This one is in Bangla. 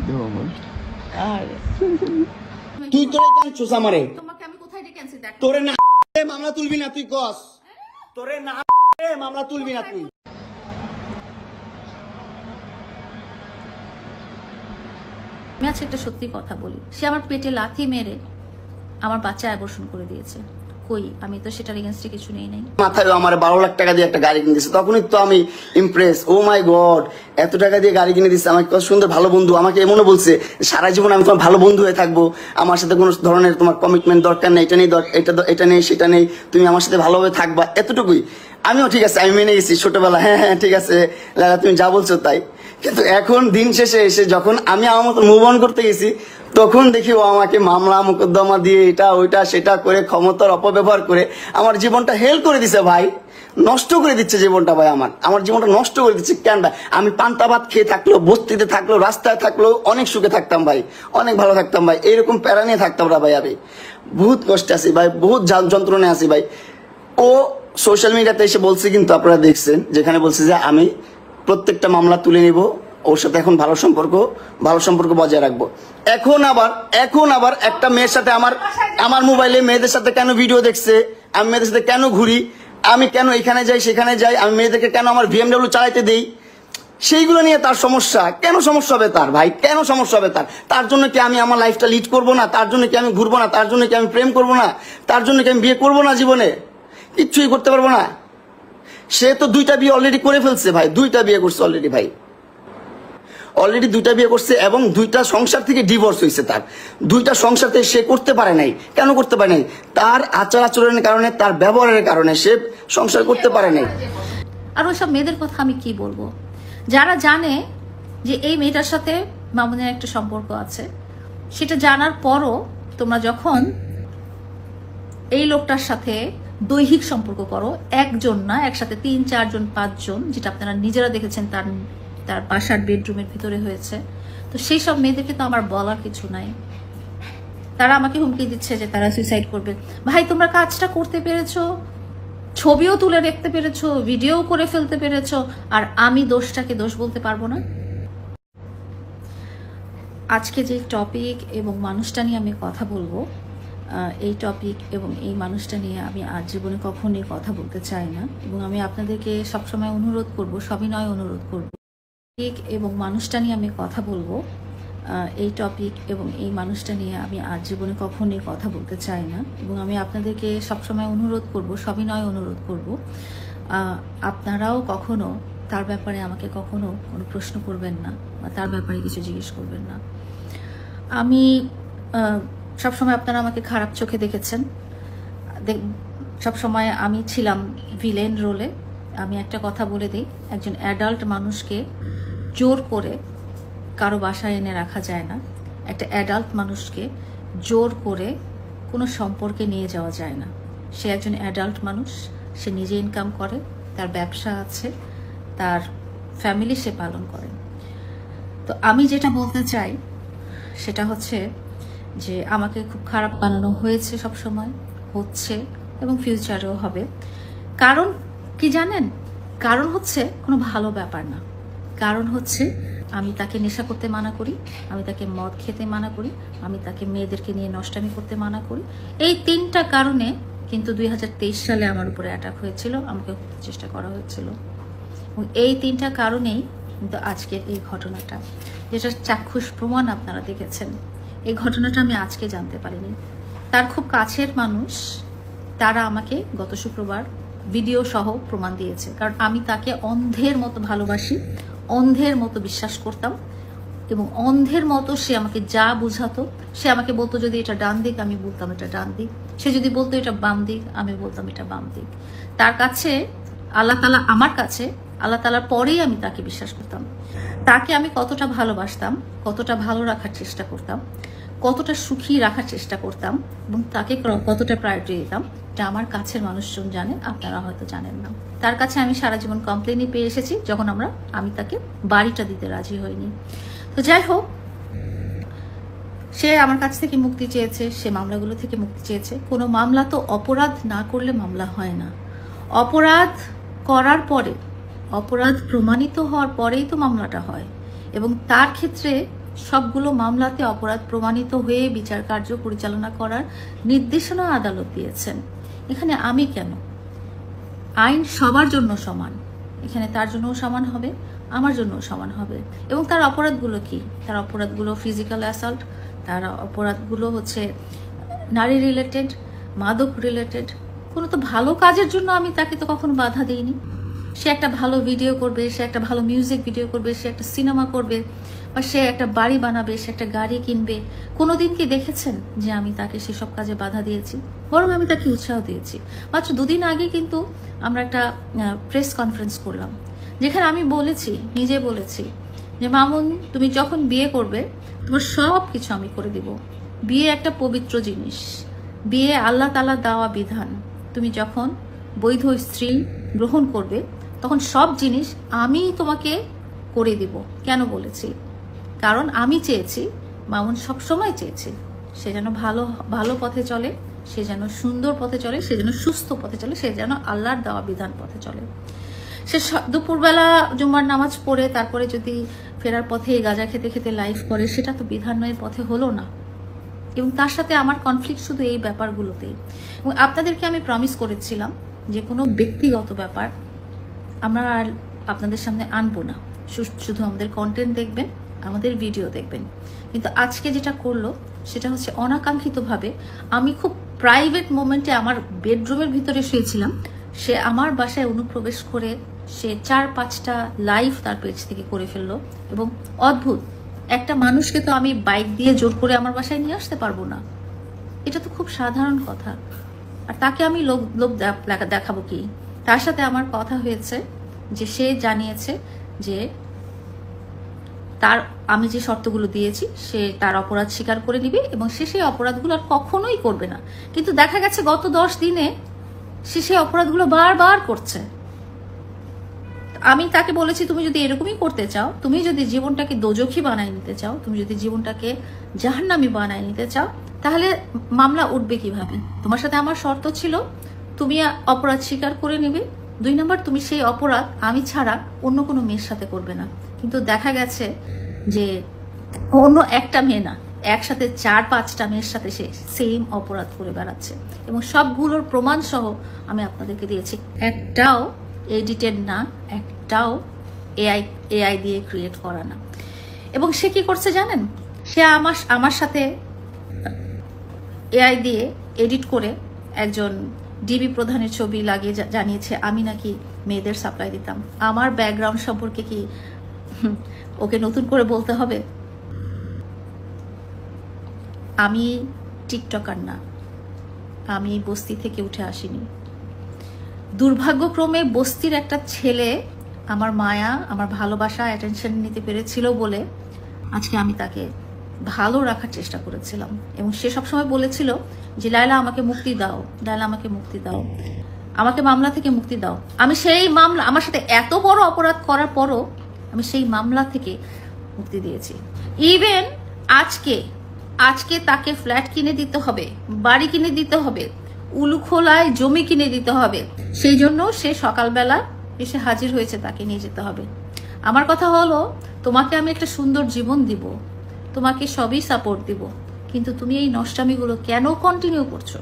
দেও আমার। আর তুই তোরে কেন চুষা মারে? তোমাকে আমি কোথায় ডেকে আনছি দেখ। তোরে না মামলা তুলবি না তুই কস? তোরে না মামলা তুলবি না তুই? আমি আজকে একটা সত্যি কথা বলি, সে আমার পেটে লাথি মেরে আমার বাচ্চা অ্যাবর্শন করে দিয়েছে। কই, আমি তো সেটার এগেইনস্টে কিছু নেই নাই। মাথায় আমার 12 লাখ টাকা দিয়ে একটা গাড়ি কিনে দিচ্ছে, তখনই তো আমি ইমপ্রেস। ও মাই গড, এত টাকা দিয়ে গাড়ি কিনে দিচ্ছে আমাকে, কত সুন্দর ভালো বন্ধু। আমাকে এমনও বলছে সারা জীবন আমি তোমার ভালো বন্ধু হয়ে থাকবো, আমার সাথে কোনো ধরনের তোমার কমিটমেন্ট দরকার নেই, এটা নেই সেটা নেই, তুমি আমার সাথে ভালোভাবে থাকবা, এতটুকুই। আমিও ঠিক আছে, আমি মেনে গেছি ছোটবেলা, হ্যাঁ হ্যাঁ ঠিক আছে লালা তুমি যা বলছো তাই। কিন্তু এখন দিন শেষে এসে যখন আমি আমার মতো মুভ অন করতে গেছি, তখন দেখি ও আমাকে মামলা মোকদ্দমা দিয়ে এটা ওইটা সেটা করে ক্ষমতার অপব্যবহার করে আমার জীবনটা হেল করে দিছে ভাই, নষ্ট করে দিচ্ছে জীবনটা ভাই। আমার জীবনটা নষ্ট করে দিচ্ছে কেন ভাই? আমি পান্তা ভাত খেয়ে থাকলো, বস্তিতে থাকলো, রাস্তায় থাকলো, অনেক সুখে থাকতাম ভাই, অনেক ভালো থাকতাম ভাই। এরকম প্যারা নিয়ে থাকতাম না ভাই, আমি বহুত কষ্টে আছি ভাই, বহুত যন্ত্রণায় আছি ভাই। ও সোশ্যাল মিডিয়াতে এসে বলছে, কিন্তু আপনারা দেখছেন যেখানে বলছে যে আমি প্রত্যেকটা মামলা তুলে নিব, ওর সাথে এখন ভালো সম্পর্ক বজায় রাখবো। এখন আবার একটা মেয়ের সাথে আমার মোবাইলে মেয়েদের সাথে কেন ভিডিও দেখছে, আমি মেয়েদের সাথে কেন ঘুরি, আমি কেন এখানে যাই সেখানে যাই, আমি মেয়েদেরকে কেন আমার BMW চালাইতে দেই, সেইগুলো নিয়ে তার সমস্যা। কেন সমস্যা হবে তার ভাই? কেন সমস্যা হবে তার জন্য কি আমি আমার লাইফটা লিড করবো না? তার জন্য কি আমি ঘুরবো না? তার জন্য কি আমি প্রেম করবো না? তার জন্য কি আমি বিয়ে করবো না? জীবনে কিচ্ছুই করতে পারবো না। সে তো 2টা বিয়ে অলরেডি করে ফেলছে ভাই, 2টা বিয়ে করছে অলরেডি ভাই, অলরেডি 2টা বিয়ে করছে এবং 2টা সংসার থেকে ডিভোর্স হয়েছে। তার 2টা সংসার থেকে সে করতে পারে নাই। কেন করতে পারে নাই? তার আচার আচরণের কারণে, তার ব্যবহারের কারণে সে সংসার করতে পারে নাই। আর ওইসব মেয়েদের কথা আমি কি বলবো, যারা জানে যে এই মেয়েটার সাথে মামুনের একটা সম্পর্ক আছে, সেটা জানার পরও তোমরা যখন এই লোকটার সাথে দৈহিক সম্পর্ক করো, একজন না একসাথে 3, 4 জন 5 জন, যেটা আপনারা নিজেরা দেখেছেন তার বাসার বেডরুমের ভিতরে হয়েছে, তো সেই সব মেয়েদেরকে তো আমার বলার কিছু নাই। তারা আমাকে হুমকি দিচ্ছে যে তারা সুইসাইড করবে। ভাই, তোমরা কাজটা করতে পেরেছো, ছবিও তুলে দেখতে পেরেছো, ভিডিও করে ফেলতে পেরেছো, আর আমি দোষটাকে দোষ বলতে পারবো না? আজকে যে টপিক এবং মানুষটা নিয়ে আমি কথা বলবো, এই টপিক এবং এই মানুষটা নিয়ে আমি আর জীবনে কখনোই কথা বলতে চাই না, এবং আমি আপনাদেরকে সবসময় অনুরোধ করব, সবিনয় অনুরোধ করব, এবং মানুষটা নিয়ে আমি কথা বলবো, এই টপিক এবং এই মানুষটা নিয়ে আমি আর জীবনে কখনোই কথা বলতে চাই না, এবং আমি আপনাদেরকে সবসময় অনুরোধ করব, সবিনয় অনুরোধ করব, আপনারাও কখনো তার ব্যাপারে আমাকে কখনো কোনো প্রশ্ন করবেন না বা তার ব্যাপারে কিছু জিজ্ঞেস করবেন না। আমি সবসময় আপনারা আমাকে খারাপ চোখে দেখেছেন, সবসময় আমি ছিলাম ভিলেন রোলে। আমি একটা কথা বলে দিই, একজন অ্যাডাল্ট মানুষকে জোর করে কারো বাসায় এনে রাখা যায় না, একটা অ্যাডাল্ট মানুষকে জোর করে কোনো সম্পর্কে নিয়ে যাওয়া যায় না। সে একজন অ্যাডাল্ট মানুষ, সে নিজে ইনকাম করে, তার ব্যবসা আছে, তার ফ্যামিলি সে পালন করে। তো আমি যেটা বলতে চাই সেটা হচ্ছে যে আমাকে খুব খারাপ বানানো হয়েছে, সব সময় হচ্ছে এবং ফিউচারেও হবে। কারণ কি জানেন? কারণ হচ্ছে কোনো ভালো ব্যাপার না। কারণ হচ্ছে আমি তাকে নেশা করতে মানা করি, আমি তাকে মদ খেতে মানা করি, আমি তাকে মেয়েদেরকে নিয়ে নষ্টামি করতে মানা করি। এই 3টা কারণে কিন্তু 2023 সালে আমার উপরে অ্যাটাক হয়েছিল, আমাকে চেষ্টা করা হয়েছিল, এবং এই 3টা কারণেই কিন্তু আজকের এই ঘটনাটা, যেটা চাক্ষুষ প্রমাণ আপনারা দেখেছেন। এই ঘটনাটা আমি আজকে জানতে পারিনি। তার খুব কাছের মানুষ তারা আমাকে গত শুক্রবার ভিডিও সহ প্রমাণ দিয়েছে, কারণ আমি তাকে অন্ধের মতো ভালোবাসি, অন্ধের মতো বিশ্বাস করতাম, এবং অন্ধের মতো সে আমাকে যা বুঝাতো, সে আমাকে বলতো যদি এটা ডান দিক, আমি বলতাম এটা ডান দিক, সে যদি বলতো এটা বাম দিক, আমি বলতাম এটা বাম দিক। তার কাছে আল্লাহ তাআলা, আমার কাছে আল্লাহ তাআলার পরেই আমি তাকে বিশ্বাস করতাম। তাকে আমি কতটা ভালোবাসতাম, কতটা ভালো রাখার চেষ্টা করতাম, কতটা সুখী রাখার চেষ্টা করতাম, এবং তাকে কতটা প্রায়োরিটি দিতাম, এটা আমার কাছের মানুষজন জানেন, আপনারা হয়তো জানেন না। তার কাছে আমি সারা জীবন কমপ্লেনই পেয়ে এসেছি, যখন আমি তাকে বাড়িটা দিতে রাজি হইনি। তো যাই হোক, সে আমার কাছ থেকে মুক্তি চেয়েছে, সে মামলাগুলো থেকে মুক্তি চেয়েছে। কোনো মামলা তো অপরাধ না করলে মামলা হয় না, অপরাধ করার পরে, অপরাধ প্রমাণিত হওয়ার পরেই তো মামলাটা হয়। এবং তার ক্ষেত্রে সবগুলো মামলাতে অপরাধ প্রমাণিত হয়ে বিচার কার্য পরিচালনা করার নির্দেশনা আদালত দিয়েছেন। এখানে আমি কেন? আইন সবার জন্য সমান, এখানে তার জন্যও সমান হবে, আমার জন্যও সমান হবে। এবং তার অপরাধগুলো কি? তার অপরাধগুলো ফিজিক্যাল অ্যাসল্ট, তার অপরাধগুলো হচ্ছে নারী রিলেটেড, মাদক রিলেটেড। কোনো তো ভালো কাজের জন্য আমি তাকে তো কখনো বাধা দিইনি। সে একটা ভালো ভিডিও করবে, সে একটা ভালো মিউজিক ভিডিও করবে, সে একটা সিনেমা করবে, বা সে একটা বাড়ি বানাবে, সে একটা গাড়ি কিনবে। কোনোদিন কি দেখেছেন যে আমি তাকে সেসব কাজে বাধা দিয়েছি? বরং আমি তাকে উৎসাহ দিয়েছি। মাত্র 2 দিন আগে কিন্তু আমরা একটা প্রেস কনফারেন্স করলাম, যেখানে আমি বলেছি, নিজে বলেছি যে মামুন, তুমি যখন বিয়ে করবে তোমার সব কিছু আমি করে দিব। বিয়ে একটা পবিত্র জিনিস, বিয়ে আল্লাহ তাআলা দেওয়া বিধান। তুমি যখন বৈধ স্ত্রী গ্রহণ করবে তখন সব জিনিস আমি তোমাকে করে দিব। কেন বলেছি? কারণ আমি চেয়েছি, মামুন সবসময় চেয়েছি, সে যেন ভালো ভালো পথে চলে, সে যেন সুন্দর পথে চলে, সে যেন সুস্থ পথে চলে, সে যেন আল্লাহর দেওয়া বিধান পথে চলে। সে দুপুরবেলা জুম্মার নামাজ পড়ে তারপরে যদি ফেরার পথে গাঁজা খেতে খেতে লাইফ করে, সেটা তো বিধানের পথে হলো না। এবং তার সাথে আমার কনফ্লিক্ট শুধু এই ব্যাপারগুলোতেই। এবং আপনাদেরকে আমি প্রমিস করেছিলাম যে কোনো ব্যক্তিগত ব্যাপার আমরা আর আপনাদের সামনে আনবো না, শুধু আমাদের কন্টেন্ট দেখবেন, আমাদের ভিডিও দেখবেন। কিন্তু আজকে যেটা করলো সেটা হচ্ছে অনাকাঙ্ক্ষিতভাবে, আমি খুব প্রাইভেট মোমেন্টে আমার বেডরুমের ভিতরে শুয়েছিলাম, সে আমার বাসায় অনুপ্রবেশ করে সে 4-5টা লাইভ তার পেজ থেকে করে ফেললো। এবং অদ্ভুত, একটা মানুষকে তো আমি বাইক দিয়ে জোর করে আমার বাসায় নিয়ে আসতে পারবো না, এটা তো খুব সাধারণ কথা। আর তাকে আমি লোক দেখাবো কি? তার সাথে আমার কথা হয়েছে যে সে জানিয়েছে যে তার আমি যে শর্তগুলো দিয়েছি সে তার অপরাধ স্বীকার করে নিবে এবং সে সেই অপরাধগুলো আর কখনোই করবে না। কিন্তু দেখা গেছে গত 10 দিনে সে সেই অপরাধগুলো বারবার করছে। আমি তাকে বলেছি, তুমি যদি এরকমই করতে চাও, তুমি যদি জীবনটাকে দোজখী বানায় নিতে চাও, তুমি যদি জীবনটাকে জাহান্নামী বানায় নিতে চাও, তাহলে মামলা উঠবে কিভাবে? তোমার সাথে আমার শর্ত ছিল তুমি অপরাধ স্বীকার করে নেবে, 2 নম্বর তুমি সেই অপরাধ আমি ছাড়া অন্য কোনো মেয়ের সাথে করবে না। কিন্তু দেখা গেছে যে অন্য একটা মেয়ে না, একসাথে 4-5টা মেয়ের সাথে সে সেম অপরাধ করে বেড়াচ্ছে। এবং সবগুলোর প্রমাণ সহ আমি আপনাদেরকে দিয়েছি, একটাও এডিটেড না, একটাও এআই দিয়ে ক্রিয়েট করা না। এবং সে কি করছে জানেন? সে আমার সাথে এআই দিয়ে এডিট করে একজন ডিবি প্রধানের ছবি লাগিয়ে জানিয়েছে আমি নাকি মেয়েদের সাপ্লাই দিতাম। আমার ব্যাকগ্রাউন্ড সম্পর্কে কি ওকে নতুন করে বলতে হবে? আমি টিকটকার না, আমি বস্তি থেকে উঠে আসিনি। দুর্ভাগ্যক্রমে বস্তির একটা ছেলে আমার মায়া, আমার ভালোবাসা, অ্যাটেনশন নিতে পেরেছিল বলে আজকে আমি তাকে ভালো রাখার চেষ্টা করেছিলাম। এবং সে সবসময় বলেছিল যে লায়লা আমাকে মুক্তি দাও, লায়লা আমাকে মুক্তি দাও, আমাকে মামলা থেকে মুক্তি দাও। আমি সেই মামলা, আমার সাথে এত বড় অপরাধ করার পরও আমি সেই মামলা থেকে মুক্তি দিয়েছি। ইভেন আজকে তাকে ফ্ল্যাট কিনে দিতে হবে, বাড়ি কিনে দিতে হবে, উলুখোলায় জমি কিনে দিতে হবে, সেই জন্য সে সকালবেলা এসে হাজির হয়েছে, তাকে নিয়ে যেতে হবে। আমার কথা হলো, তোমাকে আমি একটা সুন্দর জীবন দিব, তোমাকে সবই সাপোর্ট দিব, কিন্তু তুমি এই নষ্টামিগুলো কেন কন্টিনিউ করছো?